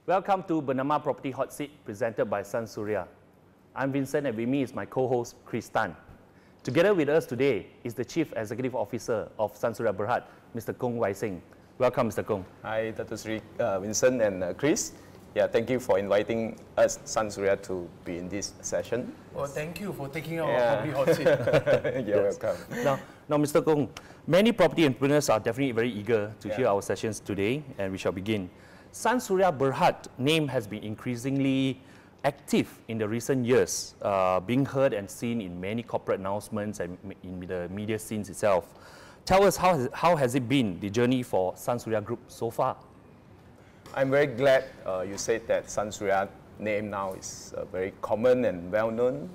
Welcome to Bernama Property Hot Seat presented by Sunsuria. I'm Vincent and with me is my co-host Chris Tan. Together with us today is the Chief Executive Officer of Sunsuria Berhad, Mr. Koong Wai Seng. Welcome, Mr. Koong. Hi, Dato, Vincent and Chris. Yeah, thank you for inviting us, Sunsuria, to be in this session. Well, thank you for taking our property hot seat. You're welcome. Now, Mr. Koong, many property entrepreneurs are definitely very eager to hear our sessions today, and we shall begin. Sunsuria Berhad name has been increasingly active in the recent years, being heard and seen in many corporate announcements and in the media scenes itself. Tell us, how has it been, the journey for Sunsuria Group so far? I'm very glad you said that Sunsuria name now is very common and well-known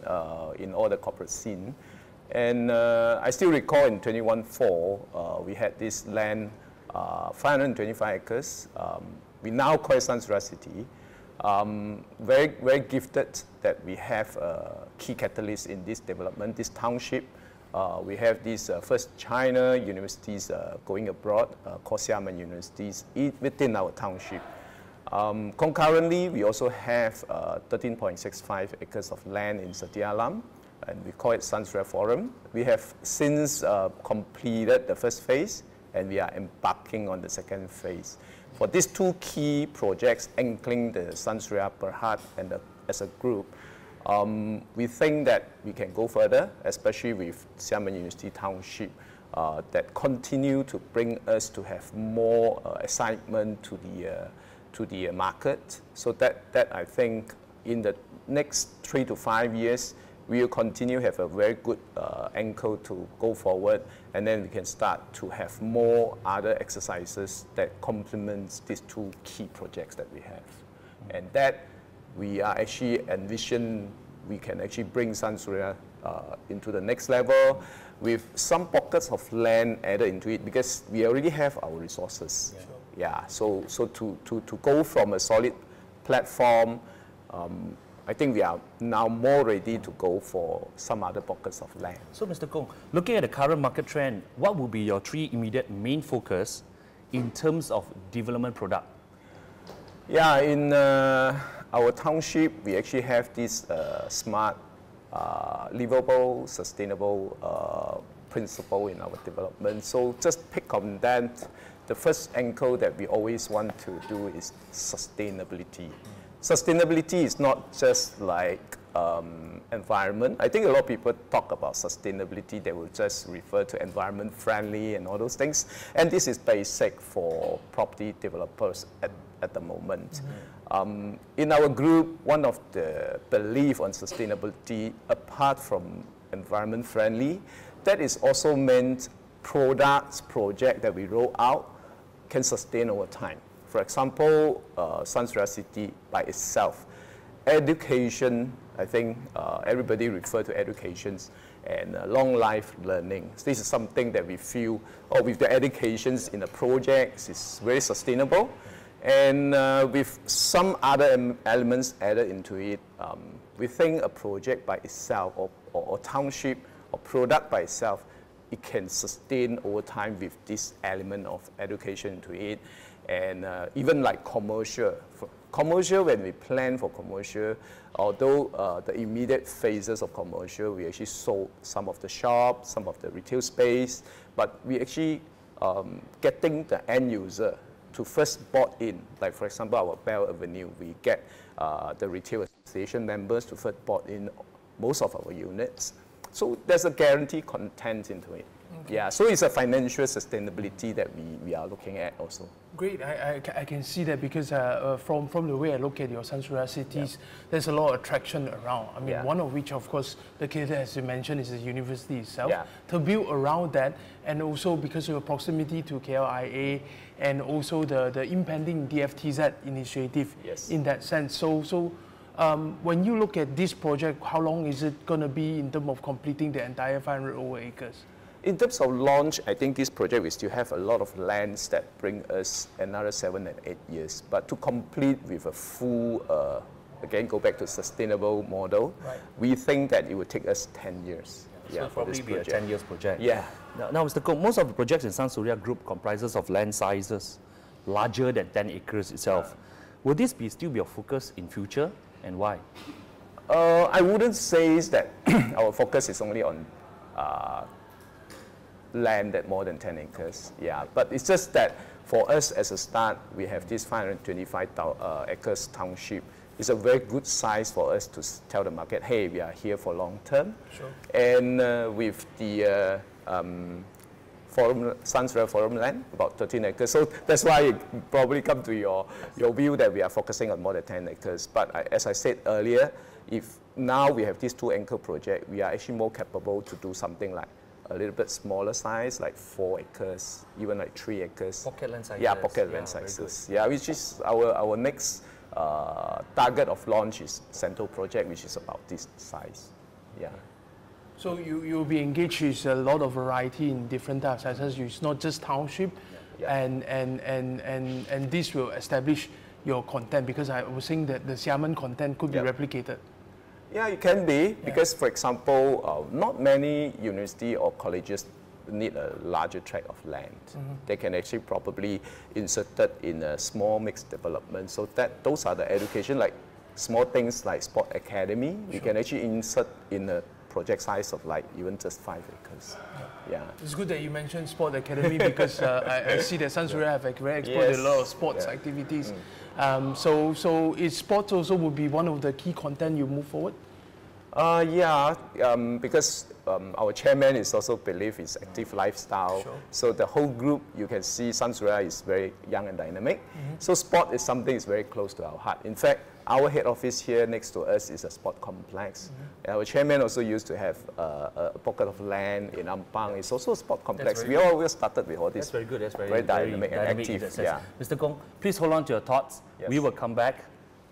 in all the corporate scene. And I still recall in 2014, we had this land, 525 acres. We now call it Sunsuria City. Very gifted that we have a key catalyst in this development, this township. We have these first China universities going abroad, called Xiamen universities, within our township. Concurrently, we also have 13.65 acres of land in Setialam, and we call it Sunsuria Forum. We have since completed the first phase, and we are embarking on the second phase. For these two key projects, anchoring the Sunsuria Berhad and as a group, we think that we can go further, especially with Xiamen University Township, that continue to bring us to have more excitement to the market. So that I think in the next 3 to 5 years, we will continue to have a very good anchor to go forward, and then we can start to have more other exercises that complements these two key projects that we have. And that we are actually envision we can actually bring Sunsuria into the next level with some pockets of land added into it, because we already have our resources. Yeah, so to go from a solid platform, I think we are now more ready to go for some other pockets of land. So, Mr. Koong, looking at the current market trend, what will be your 3 immediate main focus in terms of development product? Yeah, in our township, we actually have this smart, livable, sustainable principle in our development. So just pick on that. The first angle that we always want to do is sustainability. Sustainability is not just like environment. I think a lot of people talk about sustainability, they will just refer to environment friendly and all those things. And this is basic for property developers at the moment. In our group, one of the belief on sustainability, apart from environment friendly, that is also meant products, project that we roll out can sustain over time. For example, Sunsuria City by itself, education, I think everybody refer to educations and long life learning. So this is something that we feel, with the educations in the projects, is very sustainable. And with some other elements added into it, we think a project by itself or township or product by itself, it can sustain over time with this element of education into it. And even like commercial. When we plan for commercial, although the immediate phases of commercial, we actually sold some of the shops, some of the retail space, but we actually getting the end user to first bought in. Like for example, our Bell Avenue, we get the retail association members to first bought in most of our units. So there's a guaranteed content into it. Okay. Yeah, so it's a financial sustainability that we are looking at also. Great, I can see that because from the way I look at your Sunsuria cities, there's a lot of attraction around. I mean, one of which, of course, the case as you mentioned, is the university itself. To build around that, and also because of your proximity to KLIA, and also the impending DFTZ initiative in that sense. So when you look at this project, how long is it going to be in terms of completing the entire 500 over acres? In terms of launch, I think this project we still have a lot of lands that bring us another 7 and 8 years. But to complete with a full, again, go back to sustainable model, we think that it would take us 10 years. So it'll probably be a 10 years project. Yeah. Now, Mr. Koong, most of the projects in Sunsuria Group comprises of land sizes larger than 10 acres itself. Will this still be your focus in future, and why? I wouldn't say that our focus is only on land at more than 10 acres. Yeah, but it's just that for us as a start, we have this 525 acres township. It's a very good size for us to tell the market, hey, we are here for long term. Sure. And with the Sunsuria Forum land, about 13 acres. So that's why it probably come to your view that we are focusing on more than 10 acres. But as I said earlier, if now we have these 2 anchor projects, we are actually more capable to do something like a little bit smaller size, like 4 acres, even like 3 acres. Pocket land sizes. Yeah, pocket land sizes. Yeah, which is our next target of launch is Central project, which is about this size. Yeah. So you'll be engaged with a lot of variety in different types of sizes. It's not just township, and this will establish your content, because I was saying that the Xiamen content could be replicated. Yeah, it can be, because for example, not many university or colleges need a larger tract of land. They can actually probably insert it in a small mixed development. So those are the education, like small things like sport academy, we can actually insert in a project size of like even just 5 acres. Yeah. It's good that you mentioned sport academy, because I see that Sunsuria have very explored a lot of sports activities. So is sports also would be one of the key content you move forward? Because our chairman is also believe in active lifestyle. So the whole group, you can see Sunsuria is very young and dynamic. So sport is something that's very close to our heart. In fact, our head office here next to us is a sport complex. Our chairman also used to have a pocket of land in Ampang. It's also a sport complex. We always started with all this. That's very good. That's very dynamic and active. Yeah. Mr. Koong, please hold on to your thoughts. We will come back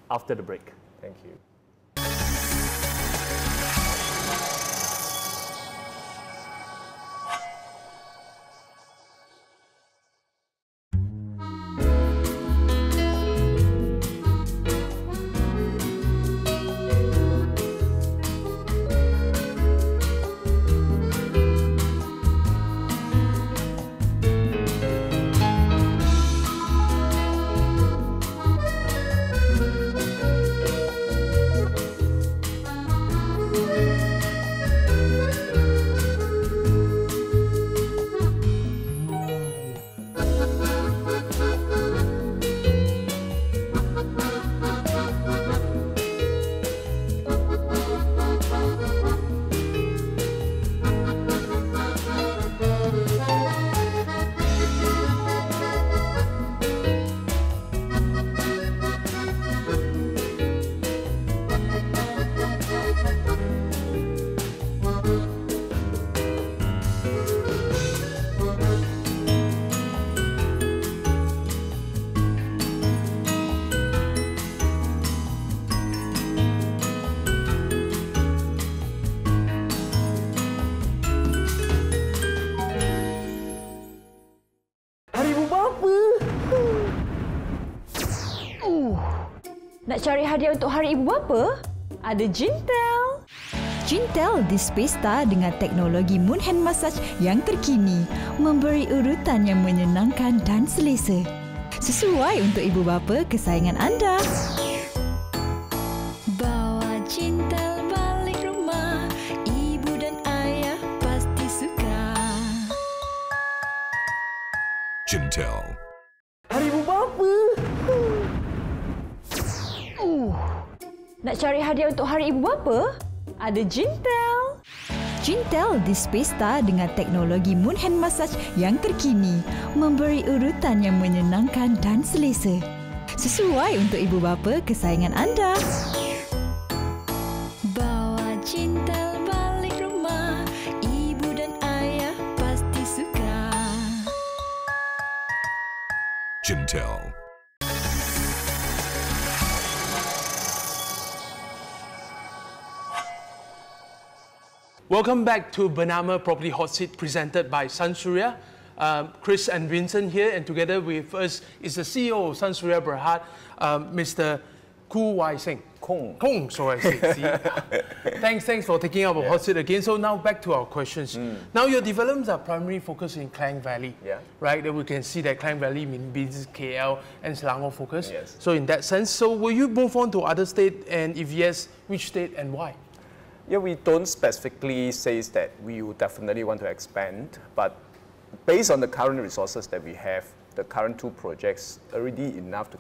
after the break. Thank you. Nak cari hadiah untuk Hari Ibu Bapa? Ada Jintel. Jintel Disc Pesta dengan teknologi Moon Hand Massage yang terkini memberi urutan yang menyenangkan dan selesa. Sesuai untuk ibu bapa kesayangan anda. Bawa Jintel balik rumah, ibu dan ayah pasti suka. Jintel. Hari Ibu Bapa. Nak cari hadiah untuk Hari Ibu Bapa? Ada Jintel. Jintel Display Star dengan teknologi moon hand massage yang terkini memberi urutan yang menyenangkan dan selesa. Sesuai untuk ibu bapa kesayangan anda. Bawa Jintel balik rumah, ibu dan ayah pasti suka. Jintel. Welcome back to Bernama Property Hot Seat presented by Sunsuria. Chris and Vincent here, and together with us is the CEO of Sunsuria Berhad, Mr. Koong Wai Seng. Koong, sorry. Thanks for taking up a hot seat again. So now back to our questions. Now your developments are primarily focused in Klang Valley, right? And we can see that Klang Valley means KL and Selangor focus. Yes. So in that sense, so will you move on to other state, and if yes, which state and why? Yeah, we don't specifically say that we will definitely want to expand, but based on the current resources that we have, the current 2 projects already enough to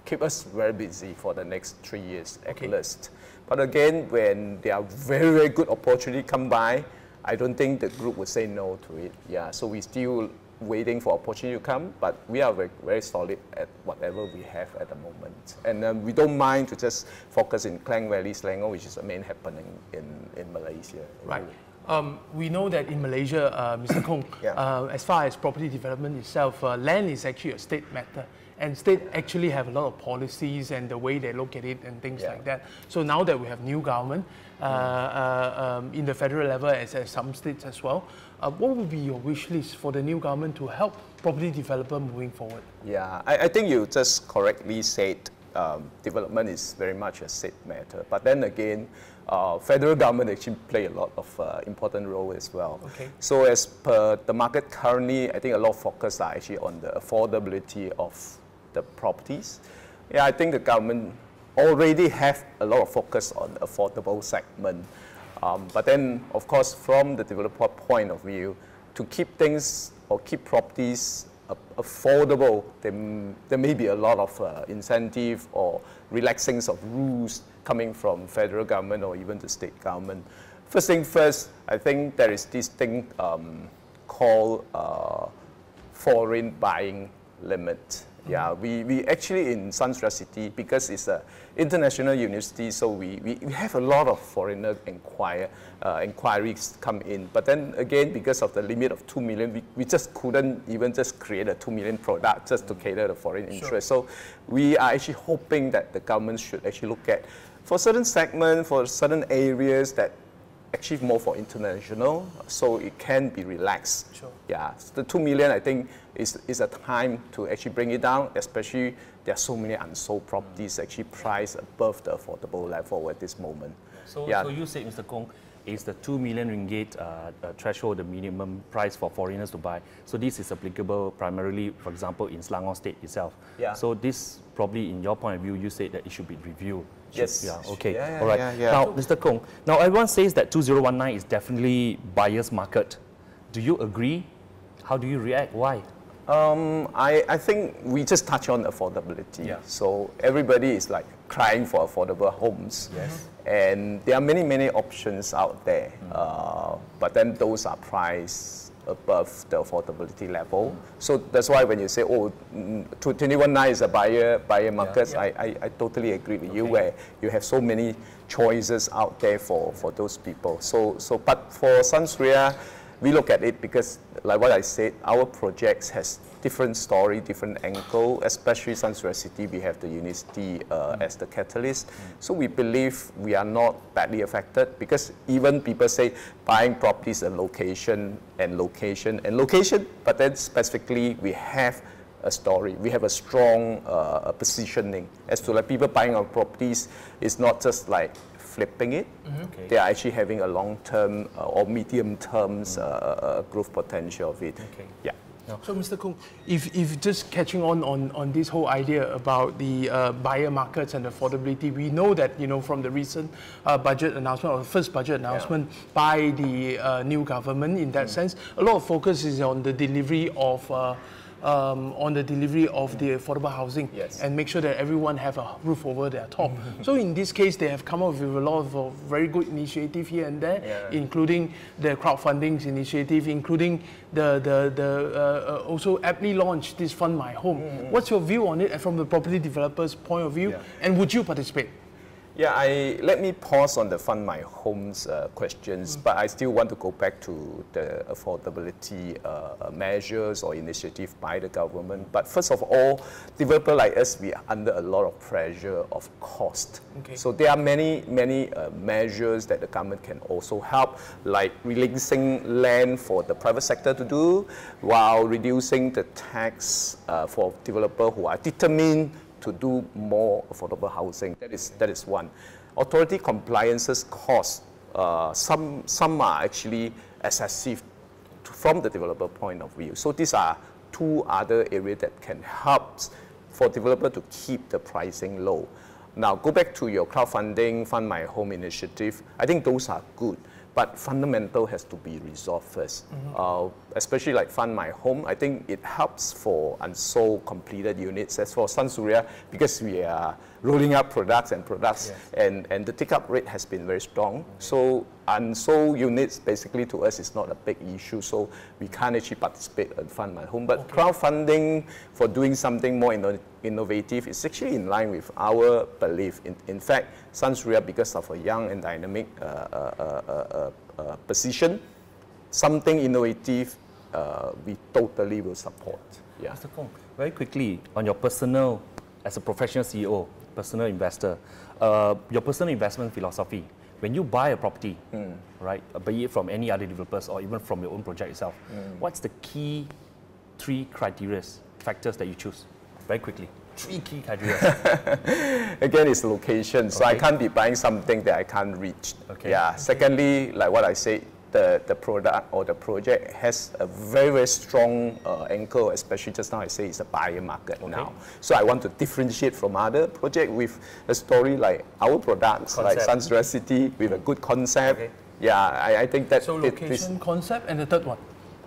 keep us very busy for the next 3 years at least. But again, when there are very, very good opportunity come by, I don't think the group would say no to it. Yeah, so we still waiting for opportunity to come, but we are very, very solid at whatever we have at the moment. And we don't mind to just focus in Klang Valley, Selangor, which is the main happening in Malaysia. Right. We know that in Malaysia, Mr. Koong, as far as property development itself, land is actually a state matter. And state actually have a lot of policies and the way they look at it and things like that. So now that we have new government in the federal level as some states as well, what would be your wish list for the new government to help property development moving forward? Yeah, I think you just correctly said development is very much a state matter. But then again, federal government actually play a lot of important role as well. Okay. So as per the market currently, I think a lot of focus are actually on the affordability of the properties. Yeah, I think the government already have a lot of focus on the affordable segment. But then, of course, from the developer point of view, to keep things or keep properties affordable, there may be a lot of incentive or relaxings of rules coming from federal government or even the state government. First thing first, I think there is this thing called foreign buying limit. Yeah, we actually in Sunsuria City, because it's an international university, so we have a lot of foreigner inquiries come in. But then again, because of the limit of 2 million, we just couldn't even just create a 2 million product just to cater the foreign interest. So we are actually hoping that the government should actually look at, for certain segments, for certain areas that actually more for international, so it can be relaxed. Sure. Yeah, so the 2 million, I think, is a time to actually bring it down, especially there are so many unsold properties actually priced above the affordable level at this moment. So you said, Mr. Koong, is the 2 million ringgit threshold the minimum price for foreigners to buy. So this is applicable primarily, for example, in Selangor State itself. Yeah. So this probably, in your point of view, you say that it should be reviewed. Yes. Yeah, okay. All right. Now, Mr. Koong, now everyone says that 2019 is definitely buyer's market. Do you agree? How do you react? Why? I think we just touch on affordability. Yeah. So everybody is like crying for affordable homes. Yes. And there are many options out there. But then those are priced above the affordability level. So that's why when you say, oh, 2019 is a buyer market, I totally agree with you, where you have so many choices out there for those people. But for Sunsuria, we look at it because, like what I said, our projects has different story, different angle, especially Sunsuria City, we have the university as the catalyst. So we believe we are not badly affected, because even people say buying properties and location, but then specifically we have a story. We have a strong positioning as to like people buying our properties. It's not just like flipping it. They are actually having a long-term or medium-term growth potential of it. Yeah. No. So, Mr. Koong, if just catching on this whole idea about the buyer markets and affordability, we know that, you know, from the recent budget announcement, or the first budget announcement by the new government, in that sense, a lot of focus is on the delivery of on the delivery of the affordable housing and make sure that everyone have a roof over their top. So in this case, they have come up with a lot of very good initiative here and there, including the crowdfunding initiative, including the also aptly launched this Fund My Home. What's your view on it from the property developer's point of view, and would you participate? Yeah, let me pause on the Fund My Home's questions, but I still want to go back to the affordability measures or initiative by the government. But first of all, developers like us, we are under a lot of pressure of cost. So there are many measures that the government can also help, like releasing land for the private sector to do, while reducing the tax for developers who are determined to do more affordable housing. That is one. Authority compliances costs, some are actually excessive from the developer point of view. So these are two other areas that can help for developer to keep the pricing low. Now go back to your crowdfunding, Fund My Home initiative. I think those are good, but fundamental has to be resolved first. Especially like Fund My Home, I think it helps for unsold completed units. As for Sunsuria, because we are rolling out products, and the take-up rate has been very strong. So unsold units basically to us is not a big issue, so we can't actually participate in Fund My Home. But crowdfunding for doing something more innovative is actually in line with our belief. In fact, Sunsuria, because of a young and dynamic position, something innovative, we totally will support. Yeah. Mr. Koong, very quickly, on your personal, as a professional CEO, personal investor, your personal investment philosophy, when you buy a property, right, be it from any other developers or even from your own project itself, what's the key 3 criteria, factors that you choose? Very quickly. 3 key criteria. Again, it's location. So I can't be buying something that I can't reach. Yeah. Secondly, like what I said, the product or the project has a very strong anchor, especially just now I say it's a buyer market now. So I want to differentiate from other projects with a story like our products, like Sunsuria City, with a good concept. Yeah, I think that... So location, concept, and the third one?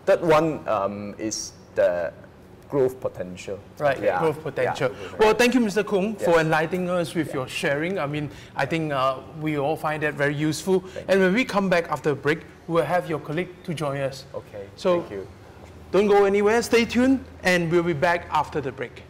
Third one is the growth potential. Right, growth potential. Well, thank you, Mr. Koong, for enlightening us with your sharing. I mean, I think we all find that very useful. And when we come back after a break, we'll have your colleague to join us. Okay, so thank you. Don't go anywhere, stay tuned, and we'll be back after the break.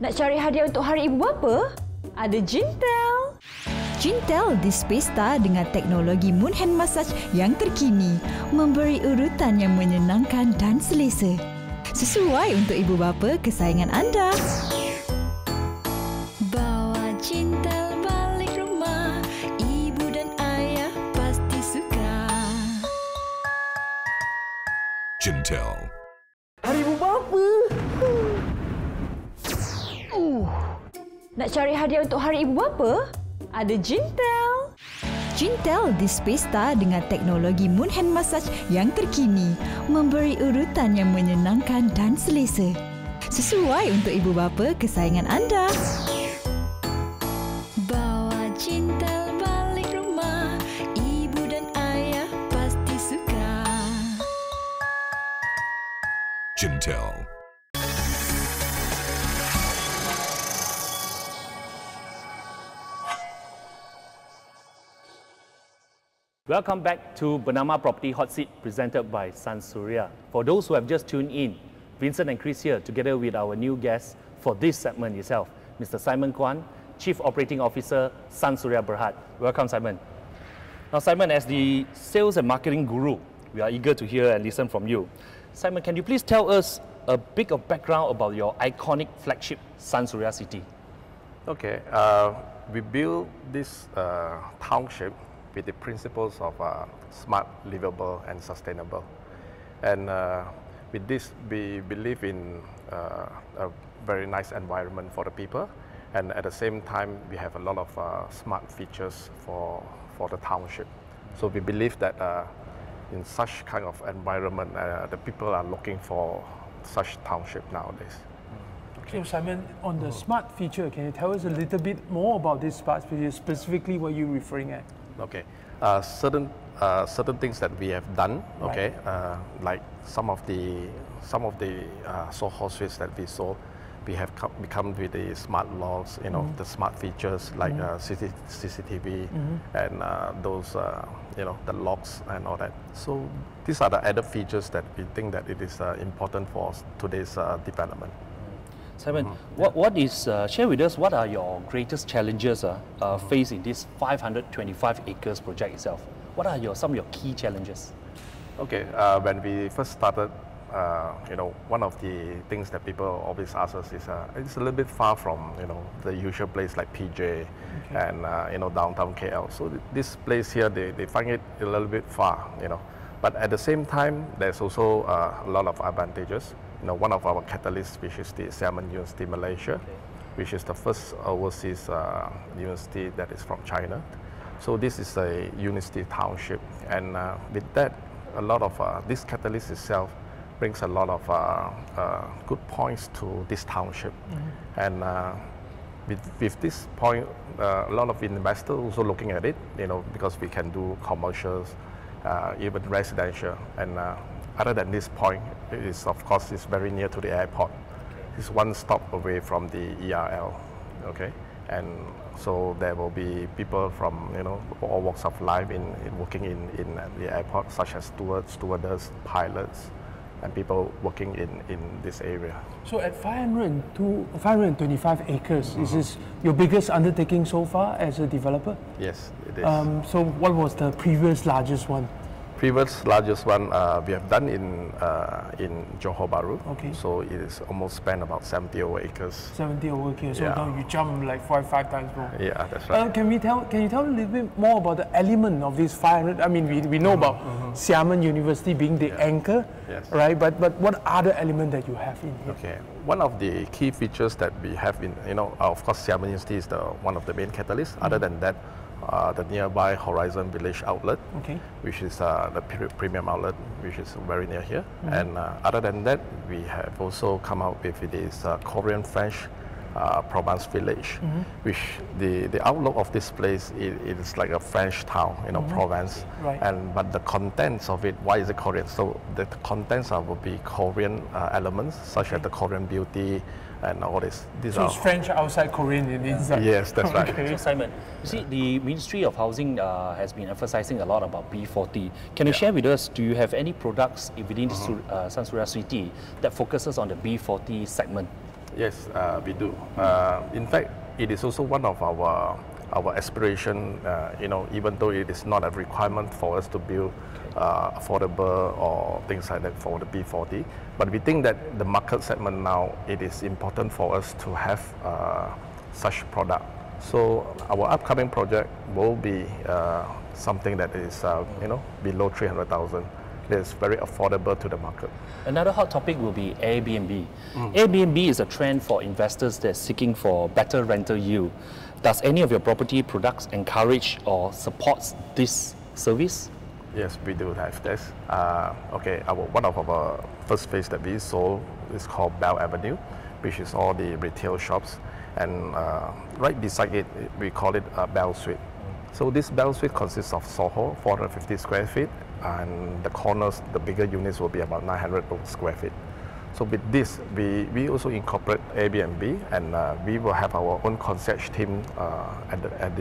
Nak cari hadiah untuk hari ibu bapa? Ada Jintel. Jintel Display Star dengan teknologi Moon Hand Massage yang terkini memberi urutan yang menyenangkan dan selesa. Sesuai untuk ibu bapa kesayangan anda. Bawa Jintel balik rumah, ibu dan ayah pasti suka. Jintel. Hari ibu bapa. Nak cari hadiah untuk hari ibu bapa? Ada Jintel. Jintel Display Star dengan teknologi Moon Hand Massage yang terkini memberi urutan yang menyenangkan dan selesa. sesuai untuk ibu bapa kesayangan anda. Bawa Jintel balik rumah, ibu dan ayah pasti suka. Jintel. Welcome back to Bernama Property Hot Seat presented by Sunsuria. For those who have just tuned in, Vincent and Chris here together with our new guest for this segment itself, Mr. Simon Kwan, Chief Operating Officer, Sunsuria Berhad. Welcome, Simon. Now, Simon, as the sales and marketing guru, we are eager to hear and listen from you. Simon, can you please tell us a bit of background about your iconic flagship, Sunsuria City? Okay, we built this township with the principles of smart, livable, and sustainable. And with this, we believe in a very nice environment for the people. And at the same time, we have a lot of smart features for the township. So we believe that in such kind of environment, the people are looking for such township nowadays. So Simon, on the smart feature, can you tell us a little bit more about this smart feature, specifically what you're referring at? Okay, certain things that we have done. Okay, like some of the so-called suites that we sold, we have come with the smart locks, you know, the smart features like CCTV and those the locks and all that. So these are the added features that we think that it is important for today's development. Simon, what is, share with us, what are your greatest challenges faced in this 525 acres project itself? What are some of your key challenges? Okay, when we first started, one of the things that people always ask us is, it's a little bit far from, the usual place like PJ and, downtown KL. So this place here, they find it a little bit far, But at the same time, there's also a lot of advantages. One of our catalysts, which is the Simon University Malaysia, which is the first overseas university that is from China. So this is a university township, and with that, a lot of this catalyst itself brings a lot of good points to this township. And with this point, a lot of investors also looking at it, because we can do commercials, even residential, and other than this point, it is, of course, it's very near to the airport. It's one stop away from the ERL, okay? And so there will be people from, all walks of life working in the airport, such as stewards, stewardess, pilots, and people working in this area. So at 525 acres, is this your biggest undertaking so far as a developer? Yes, it is. So what was the previous largest one? Previous largest one we have done in Johor Bahru. Okay. So it is almost spanned about 70 over acres. 70 over acres. So now you jump like five times more. Yeah, that's right. Can you tell a little bit more about the element of this 500? I mean, we know about Xiamen University being the anchor, right? But what other element that you have in here? Okay. One of the key features that we have in, of course, Xiamen University is one of the main catalysts. Other than that, the nearby Horizon Village outlet, which is the premium outlet, which is very near here. And other than that, we have also come out with this Korean-French Provence village, which the outlook of this place is like a French town, Provence. Right. But the contents of it, why is it Korean? So the contents will be Korean elements, such as the Korean beauty, and all this. So it's French outside, Korean inside? Yes, that's right. So Simon, you see, the Ministry of Housing has been emphasizing a lot about B40. Can you share with us, do you have any products within Sunsuria City that focuses on the B40 segment? Yes, we do. In fact, it is also one of our aspiration, even though it is not a requirement for us to build affordable or things like that for the B40. But we think that the market segment now, it is important for us to have such product. So our upcoming project will be something that is, below 300,000. It's very affordable to the market. Another hot topic will be Airbnb. Airbnb is a trend for investors that are seeking for better rental yield. Does any of your property products encourage or supports this service? Yes, we do have this. One of our first phase that we sold is called Bell Avenue, which is all the retail shops. And right beside it, we call it a Bell Suite. So this Bell Suite consists of Soho, 450 square feet, and the corners, the bigger units will be about 900 square feet. So with this, we also incorporate Airbnb, and we will have our own concierge team at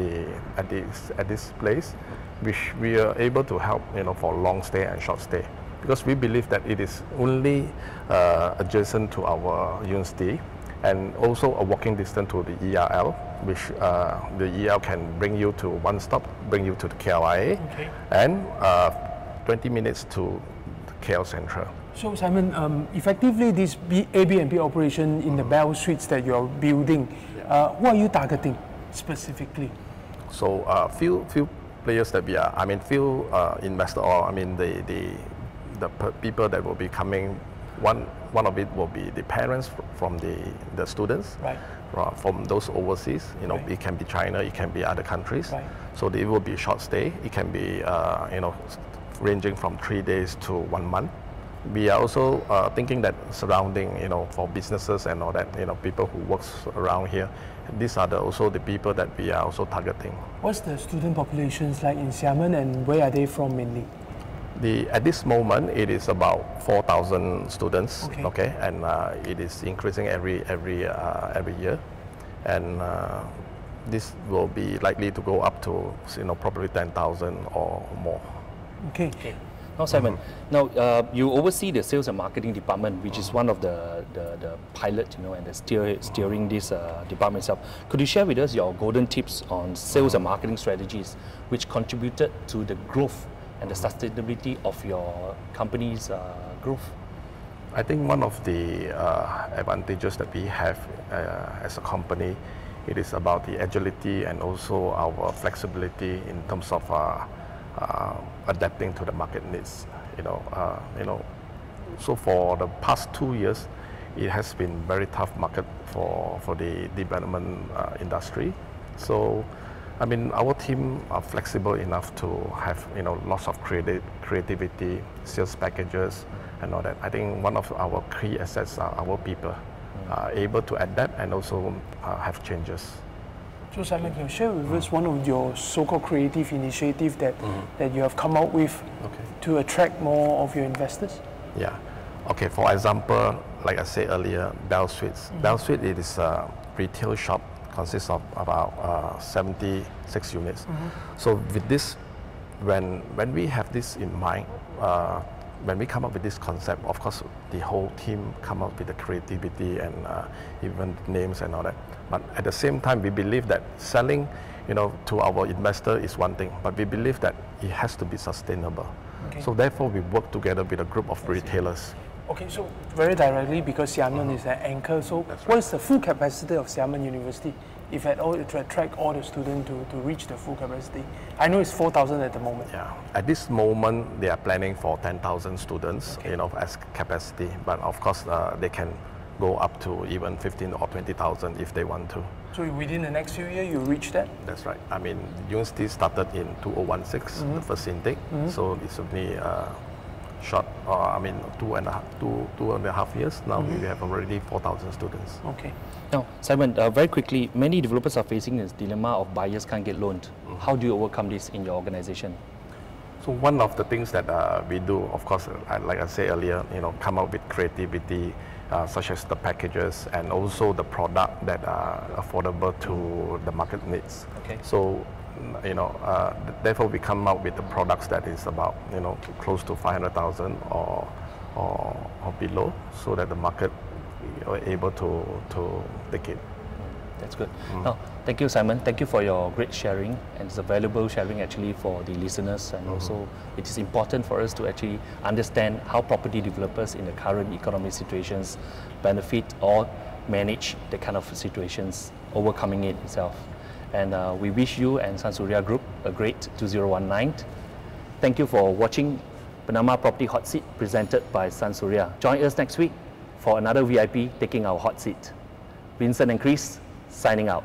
this place, which we are able to help, for long stay and short stay, because we believe that it is only adjacent to our university, and also a walking distance to the ERL, which the ERL can bring you to one stop, bring you to the KLIA, and 20 minutes to the KL Central. So Simon, effectively this Airbnb operation in the Bell Suites that you're building, who are you targeting specifically? So few players that we are, few investors, or the people that will be coming. One of it will be the parents from the students, right, from those overseas. Right. It can be China, it can be other countries. Right. So it will be short stay. It can be ranging from 3 days to 1 month. We are also thinking that surrounding, for businesses and all that, people who works around here, these are also the people that we are also targeting. What's the student populations like in Xiamen, and where are they from mainly? At this moment, it is about 4,000 students, okay, and it is increasing every year, and this will be likely to go up to probably 10,000 or more. Okay. Now, Simon, now you oversee the sales and marketing department, which is one of the pilot, and the steering this department itself. Could you share with us your golden tips on sales and marketing strategies, which contributed to the growth and the sustainability of your company's growth? I think one of the advantages that we have as a company, it is about the agility and also our flexibility in terms of adapting to the market needs. So for the past 2 years, it has been very tough market for the development industry. So, our team are flexible enough to have lots of creativity, sales packages, and all that. I think one of our key assets are our people, able to adapt and also have changes. So Simon, can you share with us one of your so-called creative initiatives that you have come out with to attract more of your investors? Yeah. Okay, for example, like I said earlier, Bell Suites. Bell Suite, it is a retail shop, consists of about 76 units. So with this, when we have this in mind, when we come up with this concept, of course, the whole team come up with the creativity and even names and all that. But at the same time, we believe that selling, to our investor is one thing, but we believe that it has to be sustainable. So therefore, we work together with a group of retailers. Okay, so very directly, because Xiamen is an anchor, so what is the full capacity of Xiamen University, if at all, to attract all the students to reach the full capacity? I know it's 4,000 at the moment. Yeah, at this moment, they are planning for 10,000 students, as capacity, but of course, they can go up to even 15 or 20,000 if they want to. So within the next few years, you reach that? That's right. University started in 2016, the first intake, so it's only short, 2.5 years. Now we have already 4,000 students. Okay. Now, Simon, very quickly, many developers are facing this dilemma of buyers can't get loaned. How do you overcome this in your organization? So one of the things that we do, of course, like I said earlier, come up with creativity, such as the packages and also the product that are affordable to the market needs. Okay. So, therefore we come out with the products that is about, close to 500,000 or below, so that the market are able to take it. That's good. Now, thank you, Simon. Thank you for your great sharing, and it's a valuable sharing actually for the listeners, and also it is important for us to actually understand how property developers in the current economic situations benefit or manage the kind of situations, overcoming it itself. And we wish you and Sunsuria Group a great 2019. Thank you for watching Bernama Property Hot Seat presented by Sunsuria. Join us next week for another VIP taking our hot seat. Vincent and Chris signing out.